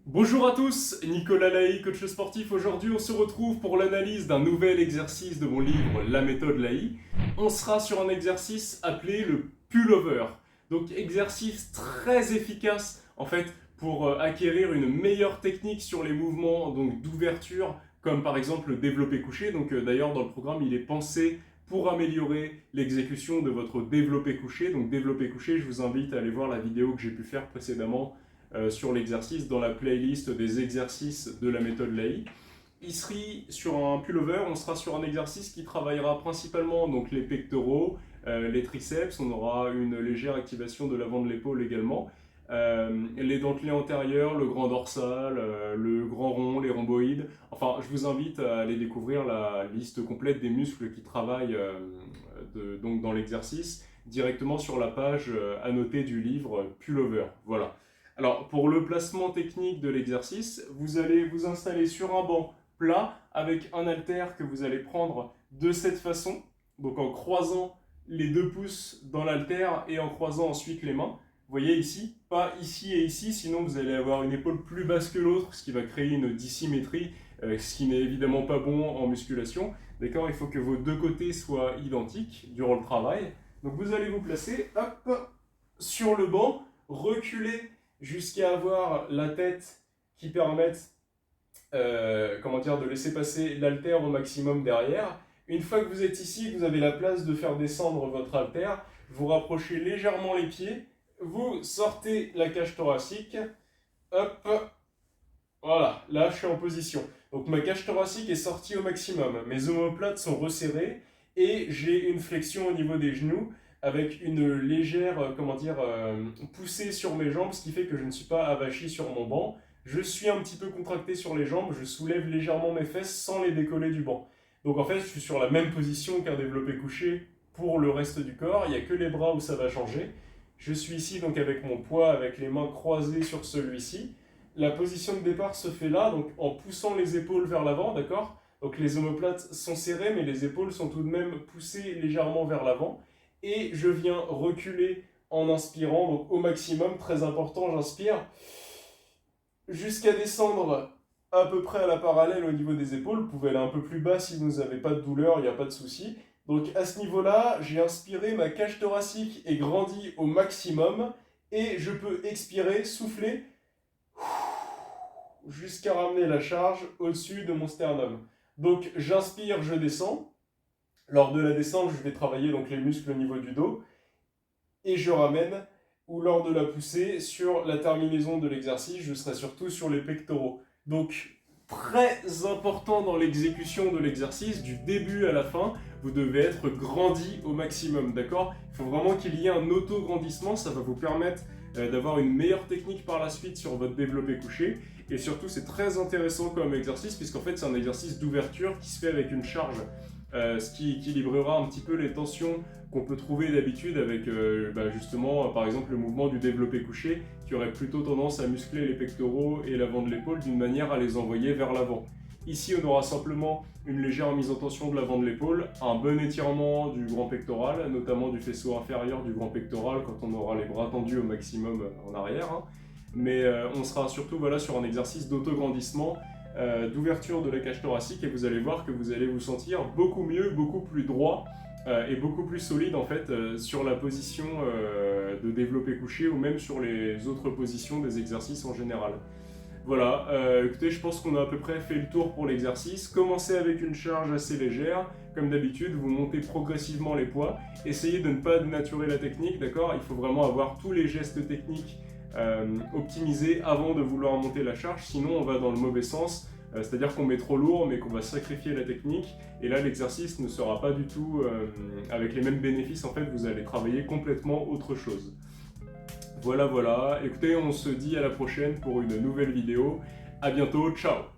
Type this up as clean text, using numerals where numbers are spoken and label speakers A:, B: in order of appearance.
A: Bonjour à tous, Nicolas Laï, coach sportif. Aujourd'hui, on se retrouve pour l'analyse d'un nouvel exercice de mon livre La méthode Laï. On sera sur un exercice appelé le pullover. Donc, exercice très efficace en fait pour acquérir une meilleure technique sur les mouvements donc d'ouverture, comme par exemple le développé couché. Donc, d'ailleurs, dans le programme, il est pensé pour améliorer l'exécution de votre développé couché. Donc, développé couché, je vous invite à aller voir la vidéo que j'ai pu faire précédemment sur l'exercice dans la playlist des exercices de la méthode Laï. Ici, sur un pullover, on sera sur un exercice qui travaillera principalement donc les pectoraux, les triceps, on aura une légère activation de l'avant de l'épaule également, les dentelés antérieurs, le grand dorsal, le grand rond, les rhomboïdes. Enfin, je vous invite à aller découvrir la liste complète des muscles qui travaillent donc dans l'exercice directement sur la page annotée du livre Pullover. Voilà. Alors, pour le placement technique de l'exercice, vous allez vous installer sur un banc plat avec un haltère que vous allez prendre de cette façon, donc en croisant les deux pouces dans l'haltère et en croisant ensuite les mains. Vous voyez ici, pas ici et ici, sinon vous allez avoir une épaule plus basse que l'autre, ce qui va créer une dissymétrie, ce qui n'est évidemment pas bon en musculation. D'accord, il faut que vos deux côtés soient identiques durant le travail. Donc vous allez vous placer, hop, sur le banc, reculer jusqu'à avoir la tête qui permette de laisser passer l'haltère au maximum derrière. Une fois que vous êtes ici, que vous avez la place de faire descendre votre haltère, vous rapprochez légèrement les pieds, vous sortez la cage thoracique, hop, voilà, là je suis en position. Donc ma cage thoracique est sortie au maximum, mes omoplates sont resserrées et j'ai une flexion au niveau des genoux avec une légère poussée sur mes jambes, ce qui fait que je ne suis pas avachi sur mon banc. Je suis un petit peu contracté sur les jambes, je soulève légèrement mes fesses sans les décoller du banc. Donc en fait, je suis sur la même position qu'un développé couché pour le reste du corps, il n'y a que les bras où ça va changer. Je suis ici donc avec mon poids, avec les mains croisées sur celui-ci. La position de départ se fait là, donc en poussant les épaules vers l'avant, d'accord? Donc les omoplates sont serrées, mais les épaules sont tout de même poussées légèrement vers l'avant. Et je viens reculer en inspirant, donc au maximum, très important, j'inspire, jusqu'à descendre à peu près à la parallèle au niveau des épaules. Vous pouvez aller un peu plus bas si vous n'avez pas de douleur, il n'y a pas de souci. Donc à ce niveau-là, j'ai inspiré, ma cage thoracique est grandie au maximum, et je peux expirer, souffler, jusqu'à ramener la charge au-dessus de mon sternum. Donc j'inspire, je descends. Lors de la descente, je vais travailler donc les muscles au niveau du dos. Et je ramène, ou lors de la poussée, sur la terminaison de l'exercice, je serai surtout sur les pectoraux. Donc très important dans l'exécution de l'exercice, du début à la fin, vous devez être grandi au maximum, d'accord? Il faut vraiment qu'il y ait un auto-grandissement, ça va vous permettre d'avoir une meilleure technique par la suite sur votre développé couché. Et surtout, c'est très intéressant comme exercice, puisqu'en fait, c'est un exercice d'ouverture qui se fait avec une charge. Ce qui équilibrera un petit peu les tensions qu'on peut trouver d'habitude avec justement par exemple le mouvement du développé couché qui aurait plutôt tendance à muscler les pectoraux et l'avant de l'épaule d'une manière à les envoyer vers l'avant. Ici on aura simplement une légère mise en tension de l'avant de l'épaule, un bon étirement du grand pectoral, notamment du faisceau inférieur du grand pectoral quand on aura les bras tendus au maximum en arrière. Hein. Mais on sera surtout sur un exercice d'autograndissement d'ouverture de la cage thoracique et vous allez voir que vous allez vous sentir beaucoup mieux, beaucoup plus droit et beaucoup plus solide en fait sur la position de développé couché ou même sur les autres positions des exercices en général. Voilà, écoutez, je pense qu'on a à peu près fait le tour pour l'exercice. Commencez avec une charge assez légère, comme d'habitude, vous montez progressivement les poids. Essayez de ne pas dénaturer la technique, d'accord? Il faut vraiment avoir tous les gestes techniques optimiser avant de vouloir monter la charge, sinon on va dans le mauvais sens, c'est-à-dire qu'on met trop lourd mais qu'on va sacrifier la technique et là l'exercice ne sera pas du tout avec les mêmes bénéfices, en fait vous allez travailler complètement autre chose. Voilà, écoutez, on se dit à la prochaine pour une nouvelle vidéo, à bientôt, ciao!